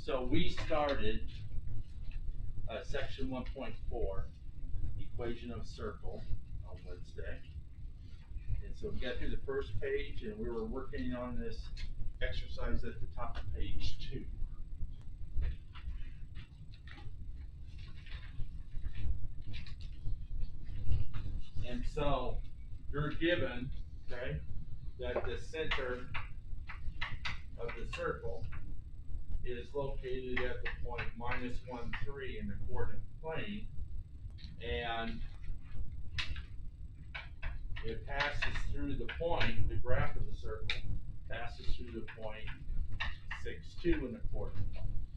So we started section 1.4, equation of a circle, on Wednesday. And so we got through the first page and we were working on this exercise at the top of page 2. And so you're given, okay, that the center of the circle is located at the point -1, 3 in the coordinate plane, and it passes through the point, the graph of the circle passes through the point 6, 2 in the coordinate plane.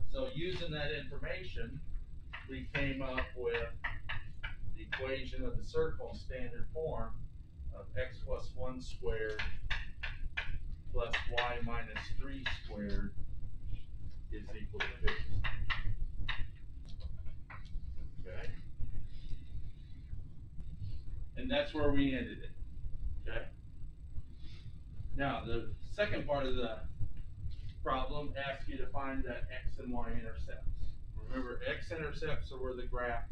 So using that information, we came up with the equation of the circle in standard form of x plus 1 squared plus y minus 3 squared is equal to 50. Okay? And that's where we ended it. Okay? Now, the second part of the problem asks you to find the x and y intercepts. Remember, x-intercepts are where the graph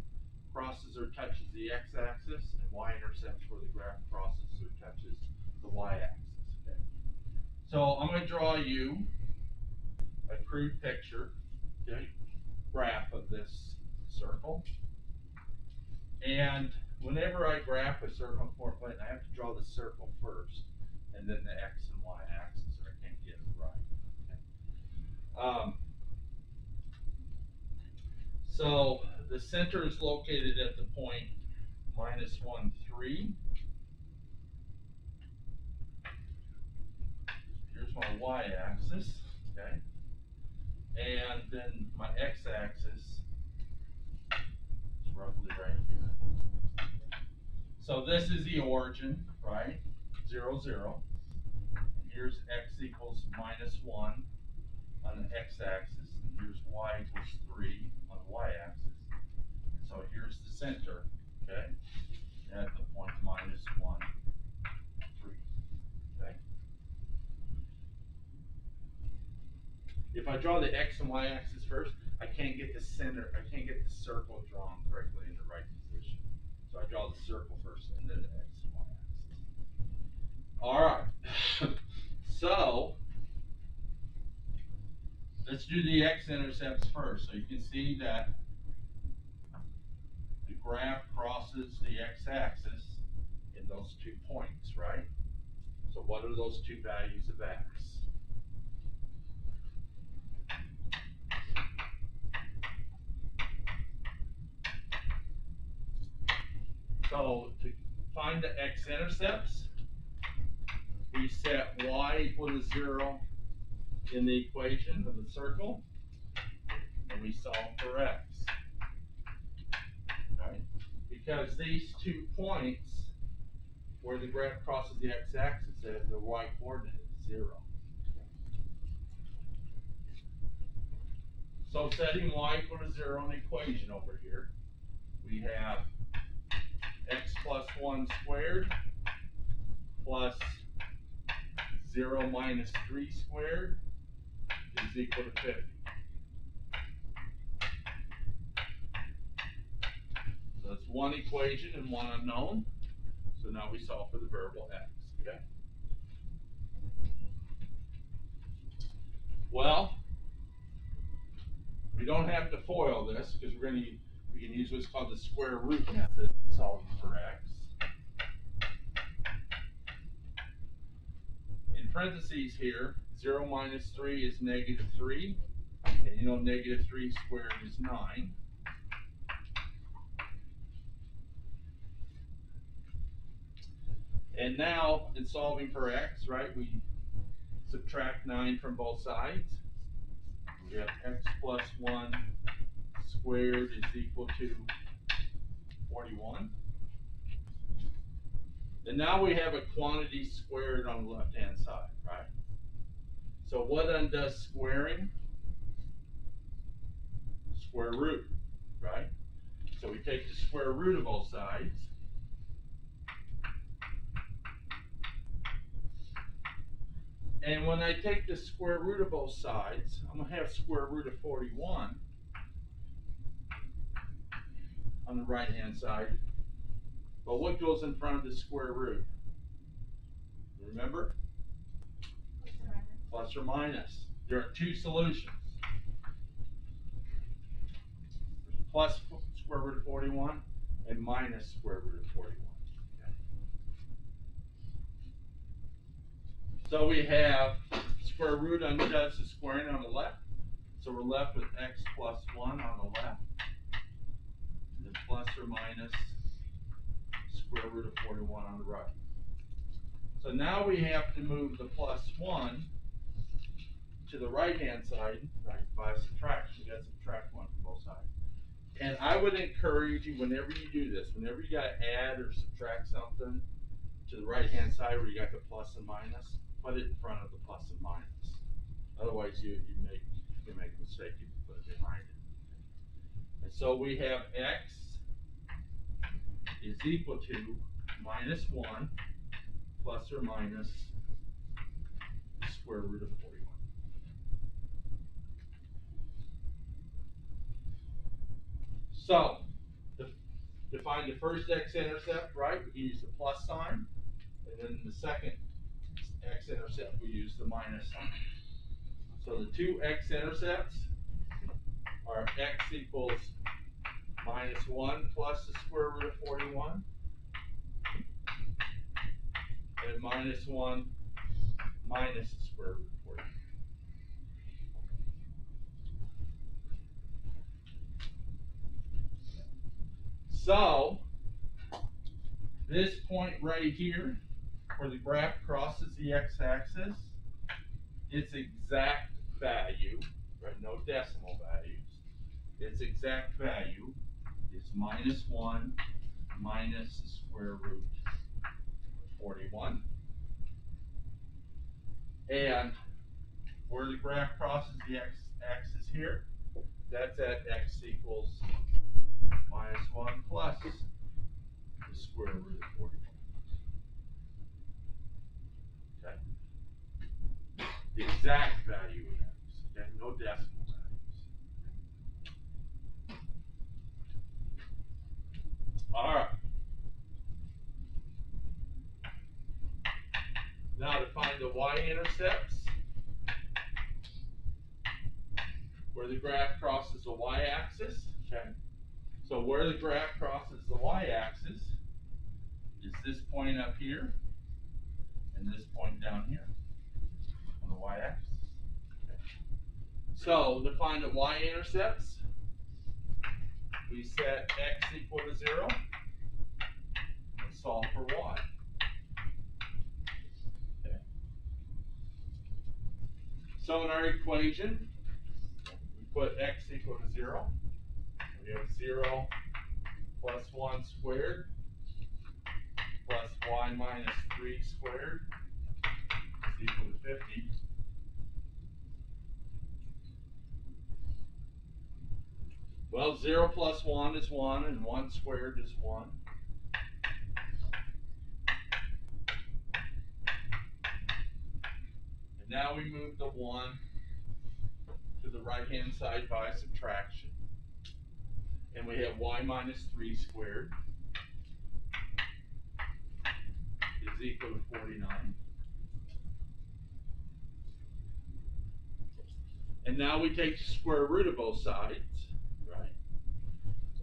crosses or touches the x-axis, and y-intercepts where the graph crosses or touches the y-axis. Okay? So I'm going to draw you a crude picture, okay, graph of this circle. And whenever I graph a circle on a coordinate plane, I have to draw the circle first, and then the x and y axis, or I can't get it right. Okay? So the center is located at the point -1, 3. Here's my y-axis, okay? And then my x-axis is roughly right here. So this is the origin, right? 0, 0. And here's x equals -1 on the x-axis, and here's y equals 3 on the y-axis. And so here's the center, okay, at the point -1, 3, okay? If I draw the x and y-axis first, I can't get the center, I can't get the circle drawn correctly in the right position. So I draw the circle first and then the x and y-axis. All right, so let's do the x-intercepts first. So you can see that the graph crosses the x-axis in those 2 points, right? So what are those 2 values of x? So to find the x-intercepts, we set y equal to 0 in the equation of the circle, and we solve for x. Right? Because these 2 points where the graph crosses the x-axis, the y coordinate is 0. So setting y equal to 0 in the equation over here, we have x plus 1 squared plus 0 minus 3 squared is equal to 50. So that's one equation and one unknown. So now we solve for the variable x, okay? Well, we don't have to FOIL this because we can use what's called the square root method to solve for x. In parentheses here, 0 minus 3 is -3, and you know -3 squared is 9. And now, in solving for x, right, we subtract 9 from both sides. We have x plus 1 squared is equal to 41. And now we have a quantity squared on the left-hand side, right? So what undoes squaring? Square root, right? So we take the square root of both sides. And when I take the square root of both sides, I'm going to have square root of 41 on the right hand side. But what goes in front of the square root? Remember? Plus or minus. There are two solutions. Plus square root of 41 and minus square root of 41. Okay. So we have square root undoes the squaring on the left. So we're left with x plus 1 on the left. And plus or minus square root of 41 on the right. So now we have to move the plus 1 to the right hand side, right, by subtraction. You got to subtract 1 from both sides. And I would encourage you, whenever you do this, whenever you got to add or subtract something to the right hand side where you got the plus and minus, put it in front of the plus and minus. Otherwise, you make a mistake if you put it behind it. And so we have x is equal to minus 1 plus or minus the square root of 41. So, to find the first x-intercept, right, we can use the plus sign, and then the second x-intercept, we use the minus sign. So the two x-intercepts are x equals minus 1 plus the square root of 41, and minus 1 minus the square root of 41. So, this point right here, where the graph crosses the x-axis, its exact value, right, no decimal values, its exact value is minus 1 minus the square root of 41. And where the graph crosses the x-axis here, that's at x equals minus 1 plus the square root of 41. Okay. The exact value of x, okay, no decimal values. All right. Now to find the y-intercepts, where the graph crosses the y-axis, okay? So where the graph crosses the y-axis is this point up here and this point down here on the y-axis. Okay. So to find the y-intercepts, we set x equal to 0 and solve for y. Okay. So in our equation, we put x equal to 0. We have 0 plus 1 squared plus y minus 3 squared is equal to 50. Well, 0 plus 1 is 1, and 1 squared is 1. And now we move the 1 to the right-hand side by subtraction. And we have y minus 3 squared is equal to 49. And now we take the square root of both sides, right?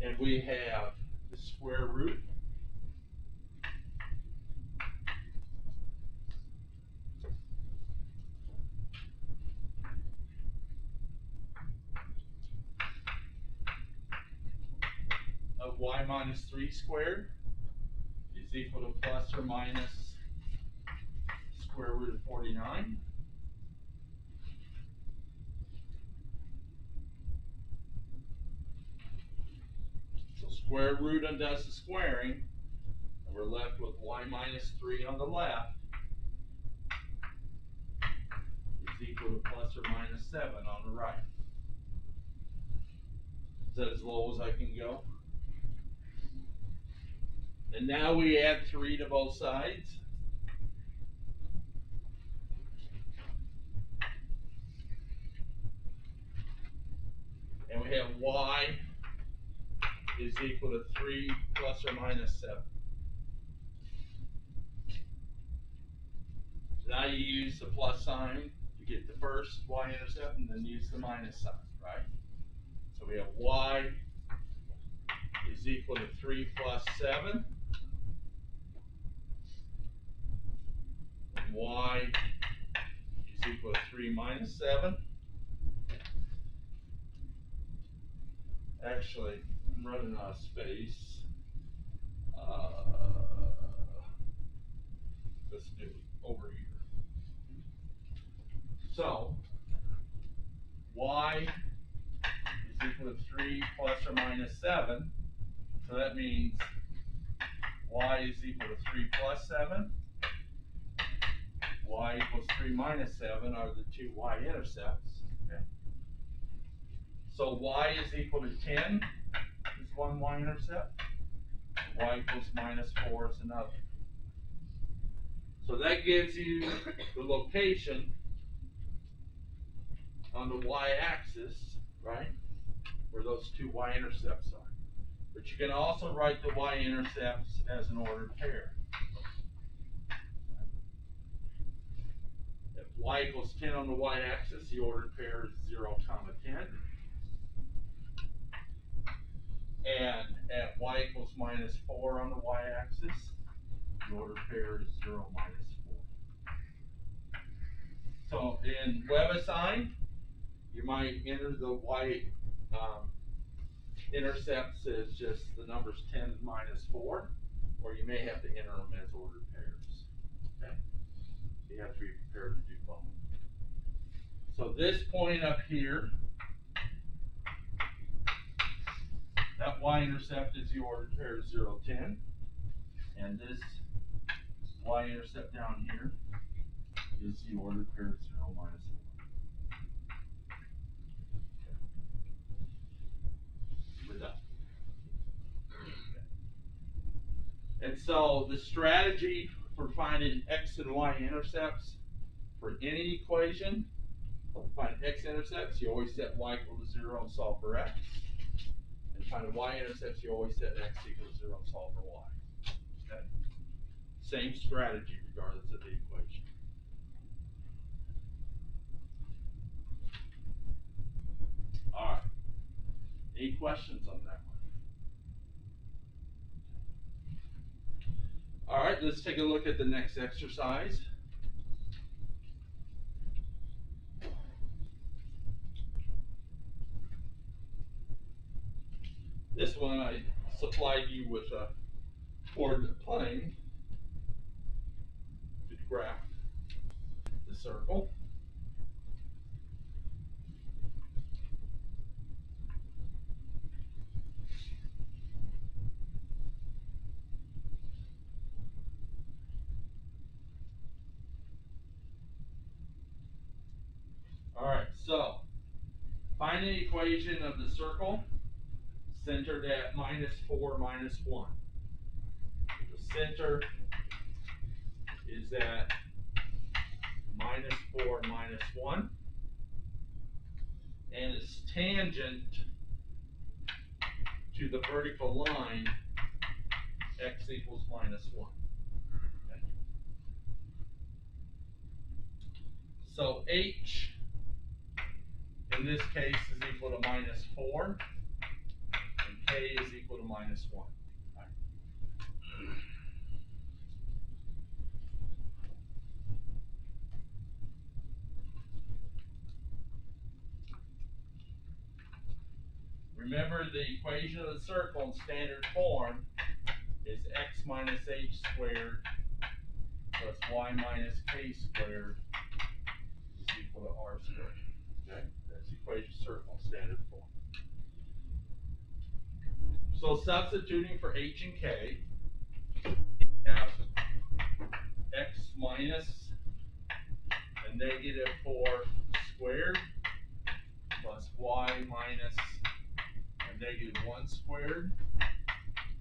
And we have the square root of y minus 3 squared is equal to plus or minus square root of 49. So square root undoes the squaring, and we're left with y minus 3 on the left is equal to plus or minus 7 on the right. Is that as low as I can go? And now we add 3 to both sides. we have y is equal to 3 plus or minus 7. Now you use the plus sign to get the first y-intercept and then use the minus sign, right? So we have y is equal to 3 plus 7. And y is equal to 3 minus 7. Actually, I'm running out of space. Let's do it over here. So, y is equal to 3 plus or minus 7. So that means y is equal to 3 plus 7. Y equals 3 minus 7 are the two y-intercepts. Okay. So y is equal to 10 is one y-intercept. Y equals minus 4 is another. So that gives you the location on the y-axis, right, where those two y-intercepts are. But you can also write the y-intercepts as an ordered pair. If y equals 10 on the y-axis, the ordered pair is 0, 10. And at y equals minus 4 on the y-axis, the ordered pair is 0, minus 4. So in WebAssign, you might enter the y intercepts as just the numbers 10 and minus 4, or you may have to enter them as ordered pairs. Okay? You have to be prepared to do both. So this point up here, that y-intercept is the ordered pair 0, 10, and this y-intercept down here is the ordered pair 0, minus 4. We're done. And so the strategy for finding x and y intercepts for any equation, to find x-intercepts, you always set y equal to 0 and solve for x. And find y-intercepts, you always set x equals 0 and solve for y. Okay? Same strategy regardless of the equation. All right. Any questions on that one? All right, let's take a look at the next exercise. This one I supplied you with a coordinate plane to graph the circle. All right, so find an equation of the circle centered at minus 4, minus 1. The center is at minus 4, minus 1. And its tangent to the vertical line, x equals minus 1. Okay. So h, in this case, is equal to minus 4. K is equal to minus 1. Right. Remember, the equation of the circle in standard form is x minus h squared plus y minus k squared is equal to r squared. Okay? That's the equation of circle in standard form. So substituting for h and k, we have x minus a negative 4 squared plus y minus a negative 1 squared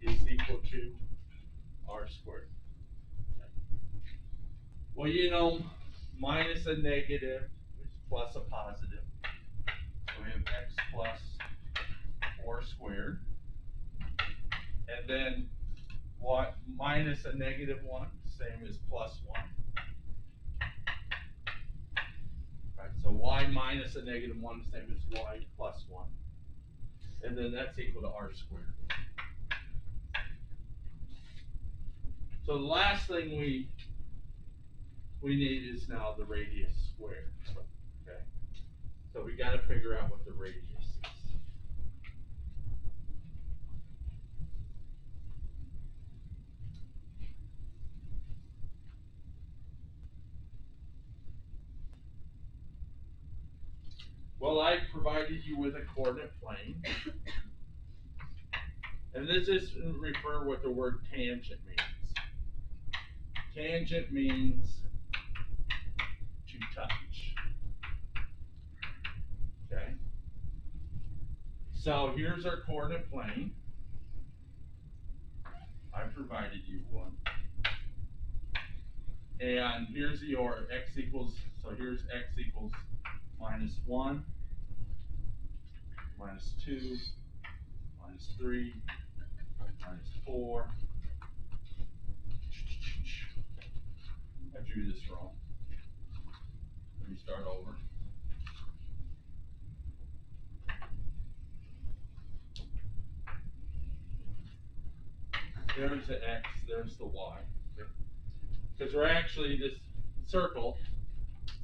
is equal to r squared. Okay. Well, you know, minus a negative is plus a positive. So we have x plus r squared. And then y minus a negative 1, same as plus 1. Right, so y minus a negative 1, same as y plus 1. And then that's equal to r squared. So the last thing we need is now the radius squared. Okay? So we got to figure out what the radius is. Well, I provided you with a coordinate plane. And this is refer what the word tangent means. Tangent means to touch. Okay? So here's our coordinate plane. I provided you one. And here's the order, x equals, so here's x equals minus 1, minus 2, minus 3, minus 4. I drew this wrong. Let me start over. There's the x, there's the y. Because we're actually, this circle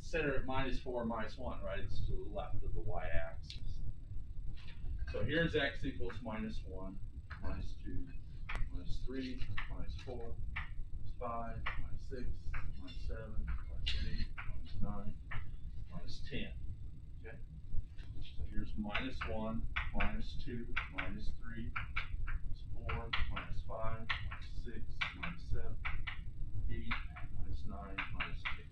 centered at minus 4, minus 1, right? It's to the left of the y-axis. So here's x equals minus 1, minus 2, minus 3, minus 4, minus 5, minus 6, minus 7, minus 8, minus 9, minus 10. Okay? So here's minus 1, minus 2, minus 3, minus 4, minus 5, minus 6, minus 7, 8, minus 9, minus 10.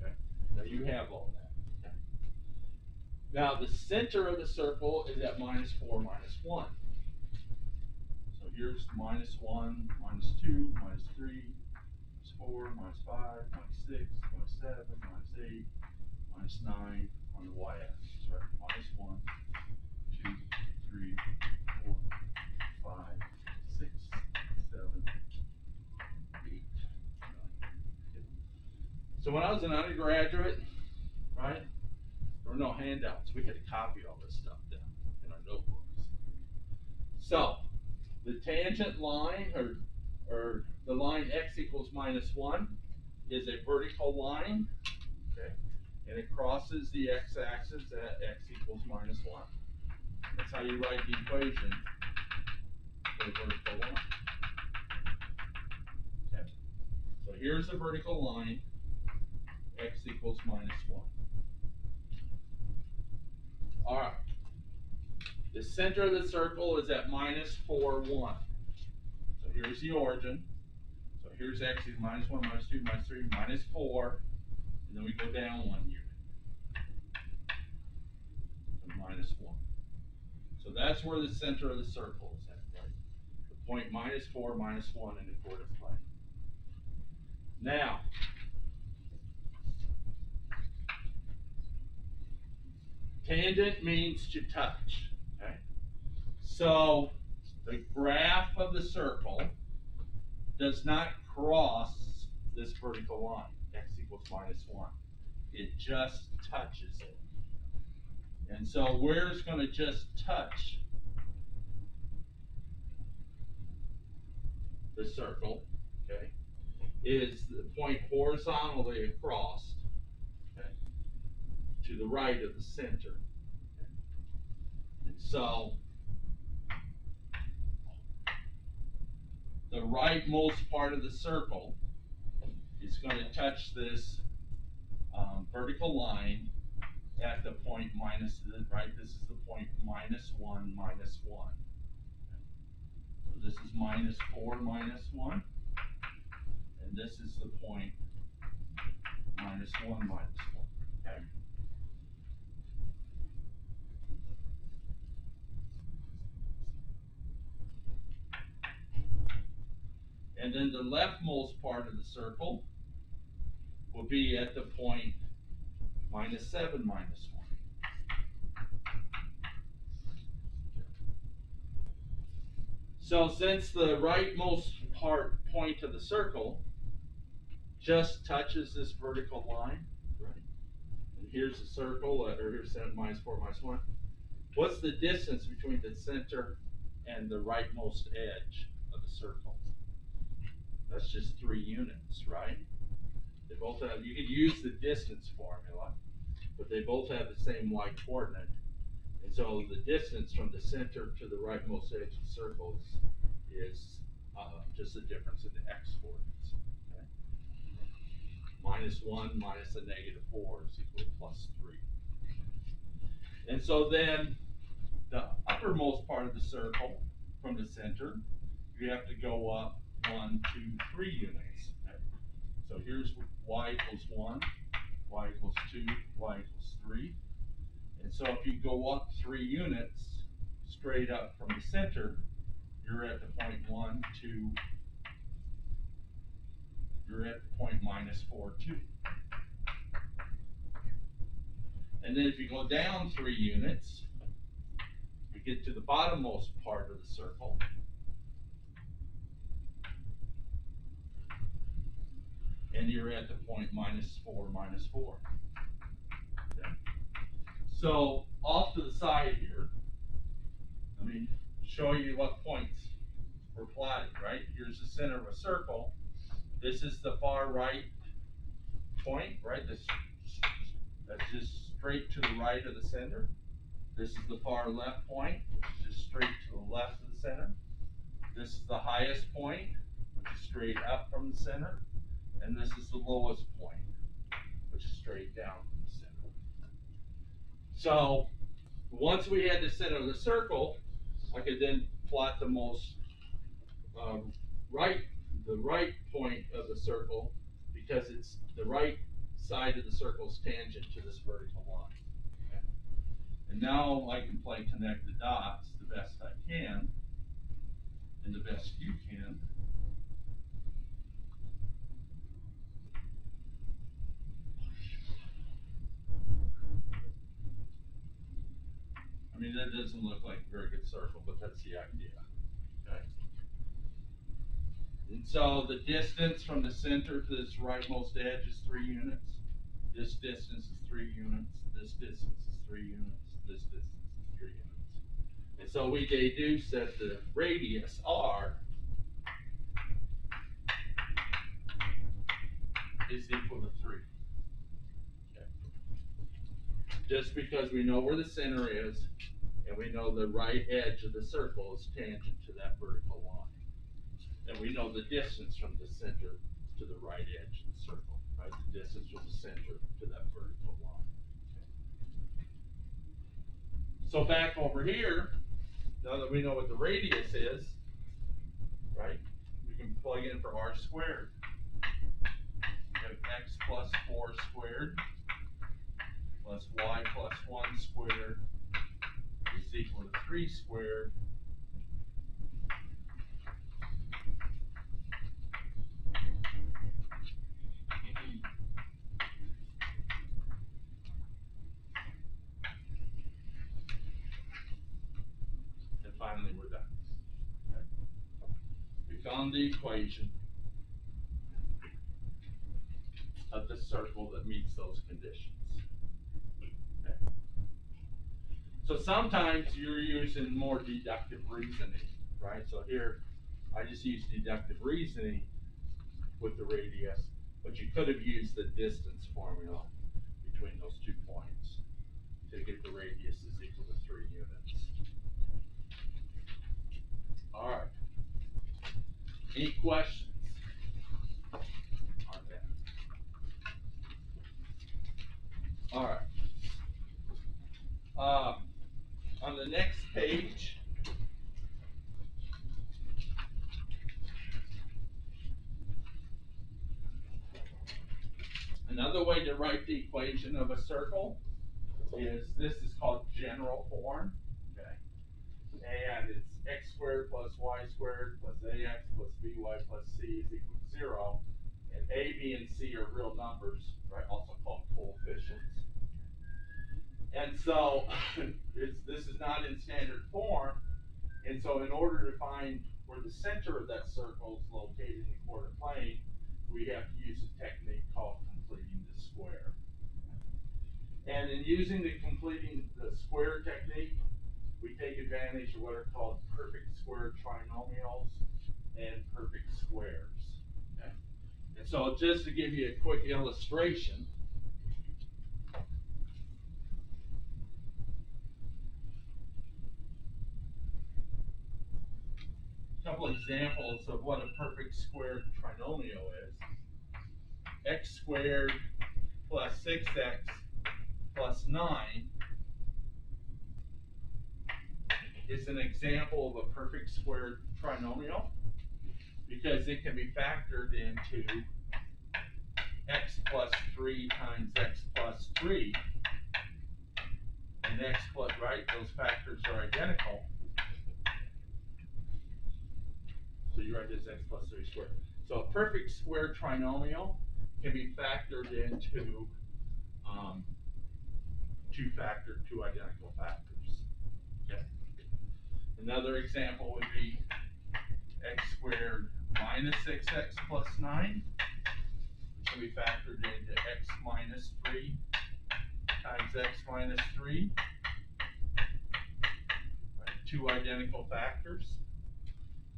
Okay? Now you have all that. Okay? Now the center of the circle is at minus 4, minus 1. So here's minus 1, minus 2, minus 3, minus 4, minus 5, minus 6, minus 7, minus 8, minus 9 on the y-axis, right? Minus 1, 2, 3, 4, 5, 6, 7, 8, 9. So when I was an undergraduate, right, there were no handouts. We had to copy all this stuff down in our notebooks. So the tangent line, or the line x equals minus 1, is a vertical line, okay, and it crosses the x-axis at x equals minus 1. That's how you write the equation for the vertical line. Okay. So here's the vertical line, x equals minus 1. All right. The center of the circle is at minus 4, 1. So here's the origin. So here's x equals minus 1, minus 2, minus 3, minus 4. And then we go down 1 unit. So minus 1. So that's where the center of the circle is at, right? The point minus 4, minus 1 in the coordinate plane. Now, tangent means to touch, okay? So the graph of the circle does not cross this vertical line, x equals minus 1. It just touches it. And so where it's going to just touch the circle, okay, is the point horizontally across, okay, to the right of the center. Okay. And so the rightmost part of the circle is going to touch this vertical line at the point minus, right, this is the point minus 1, minus 1. Okay. So this is minus 4, minus 1. And this is the point minus 1, minus 1. Okay. And then the leftmost part of the circle will be at the point minus 7, minus 1. So since the rightmost point of the circle just touches this vertical line, right? And here's the circle, or here's minus 4 minus 1. What's the distance between the center and the rightmost edge of the circle? That's just 3 units, right? They both have, you could use the distance formula, but they both have the same y coordinate. And so the distance from the center to the rightmost edge of the circle is just the difference in the x coordinates. Okay? Minus 1 minus a negative 4 is equal to plus 3. And so then the uppermost part of the circle from the center, you have to go up 1, 2, 3 units. Okay? So here's y equals 1, y equals 2, y equals 3. And so if you go up 3 units straight up from the center, you're at the point 1, 2, you're at the point minus 4, 2. And then if you go down 3 units, you get to the bottommost part of the circle. And you're at the point minus 4, minus 4. Okay. So off to the side here, let me show you what points were plotted, right? Here's the center of a circle. This is the far right point, right? That's just straight to the right of the center. This is the far left point, which is just straight to the left of the center. This is the highest point, which is straight up from the center. And this is the lowest point, which is straight down from the center. So once we had the center of the circle, I could then plot the most right point of the circle, because it's the right side of the circle's tangent to this vertical line. Okay? And now I can connect the dots the best I can, and the best you can. I mean, that doesn't look like a very good circle, but that's the idea. Okay. And so the distance from the center to this rightmost edge is 3 units. This distance is 3 units. This distance is 3 units. This distance is 3 units. And so we deduce that the radius r is equal to 3. Okay. Just because we know where the center is, and we know the right edge of the circle is tangent to that vertical line. And we know the distance from the center to the right edge of the circle, right? The distance from the center to that vertical line. Okay. So back over here, now that we know what the radius is, right, we can plug in for r squared. We have x plus 4 squared plus y plus 1 squared is equal to 3 squared and finally we're done. Okay. We found the equation of the circle that meets those conditions. Okay. So sometimes you're using more deductive reasoning, right? So here, I just used deductive reasoning with the radius, but you could have used the distance formula between those 2 points to get the radius is equal to 3 units. All right. Any questions on that? All right. On the next page, another way to write the equation of a circle is, this is called general form, okay? And it's x squared plus y squared plus ax plus by plus c is equal to 0. And a, b, and c are real numbers, right? Also called coefficients. And so this is not in standard form. And so in order to find where the center of that circle is located in the quarter plane, we have to use a technique called completing the square. And in using the completing the square technique, we take advantage of what are called perfect square trinomials and perfect squares. Okay? And so just to give you a quick illustration, a couple examples of what a perfect square trinomial is. X squared plus 6x plus 9 is an example of a perfect square trinomial because it can be factored into x plus 3 times x plus 3, and x plus, right, those factors are identical. So you write this x plus 3 squared. So a perfect square trinomial can be factored into two identical factors. Okay. Another example would be x squared minus 6x plus 9, which can be factored into x minus 3 times x minus 3. Right, two identical factors.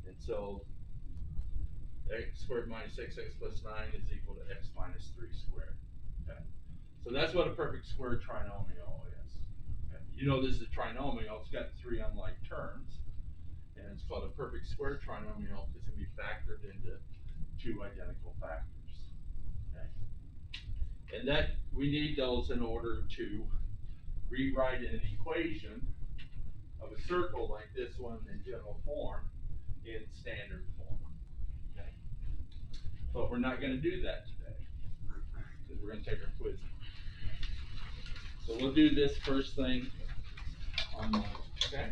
And so x squared minus 6x plus 9 is equal to x minus 3 squared. Okay. So that's what a perfect square trinomial is. Okay. You know this is a trinomial, it's got three unlike terms, and it's called a perfect square trinomial because it can be factored into two identical factors. Okay. And that we need those in order to rewrite an equation of a circle like this one in general form in standard form. Okay. But we're not going to do that today because we're going to take our quiz. So we'll do this first thing on Monday. Okay.